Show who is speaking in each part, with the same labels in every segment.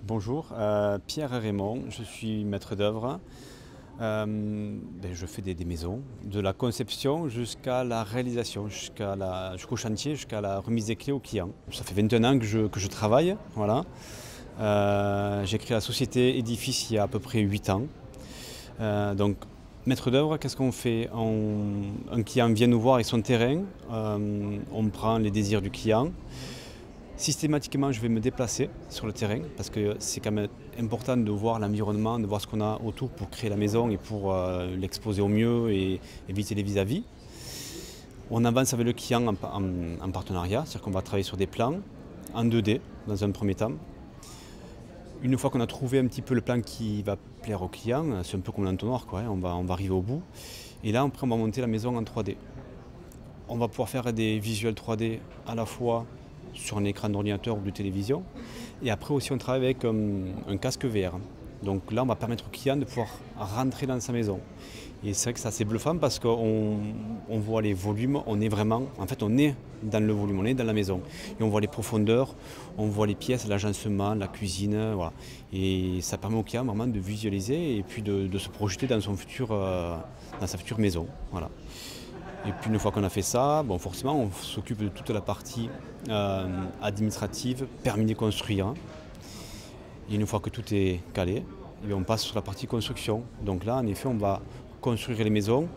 Speaker 1: Bonjour, Pierre et Raymond, je suis maître d'œuvre. Je fais des maisons, de la conception jusqu'à la réalisation, jusqu'au chantier, jusqu'à la remise des clés aux clients. Ça fait 21 ans que je travaille, voilà. J'ai créé la société Édifice il y a à peu près 8 ans. Donc, maître d'œuvre, qu'est-ce qu'on fait? Un client vient nous voir avec son terrain, on prend les désirs du client. Systématiquement, je vais me déplacer sur le terrain parce que c'est quand même important de voir l'environnement, de voir ce qu'on a autour pour créer la maison et pour l'exposer au mieux et éviter les vis-à-vis. On avance avec le client en partenariat, c'est-à-dire qu'on va travailler sur des plans en 2D dans un premier temps. Une fois qu'on a trouvé un petit peu le plan qui va plaire au client, c'est un peu comme l'entonnoir, quoi, hein, on va arriver au bout. Et là, après, on va monter la maison en 3D. On va pouvoir faire des visuels 3D à la fois sur un écran d'ordinateur ou de télévision. Et après aussi on travaille avec un casque VR. Donc là on va permettre au client de pouvoir rentrer dans sa maison. Et c'est vrai que c'est assez bluffant parce qu'on voit les volumes, on est dans le volume, on est dans la maison. Et on voit les profondeurs, on voit les pièces, l'agencement, la cuisine, voilà. Et ça permet au client vraiment de visualiser et puis de se projeter dans dans sa future maison. Voilà. Et puis une fois qu'on a fait ça, bon, forcément on s'occupe de toute la partie administrative, permis de construire. Et une fois que tout est calé, et on passe sur la partie construction. Donc là, en effet, on va construire les maisons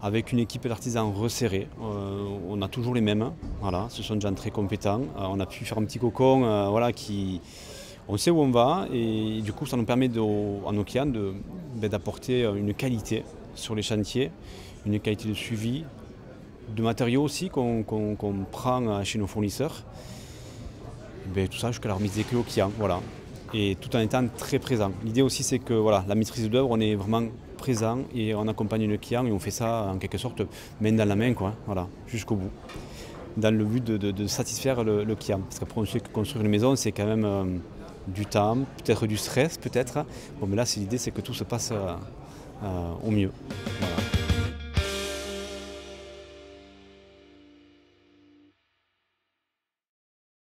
Speaker 1: avec une équipe d'artisans resserrée. On a toujours les mêmes, voilà, ce sont des gens très compétents. On a pu faire un petit cocon, on sait où on va et du coup ça nous permet à nos clients d'apporter une qualité sur les chantiers, une qualité de suivi, de matériaux aussi qu'on prend chez nos fournisseurs. Tout ça jusqu'à la remise des clés aux clients, voilà. Et tout en étant très présent. L'idée aussi c'est que voilà, la maîtrise d'œuvre, on est vraiment présent et on accompagne le client et on fait ça en quelque sorte main dans la main, quoi, voilà, jusqu'au bout. Dans le but de satisfaire le client. Parce qu'après on sait que construire une maison c'est quand même du temps, peut-être du stress peut-être. Bon mais là l'idée c'est que tout se passe au mieux. Voilà.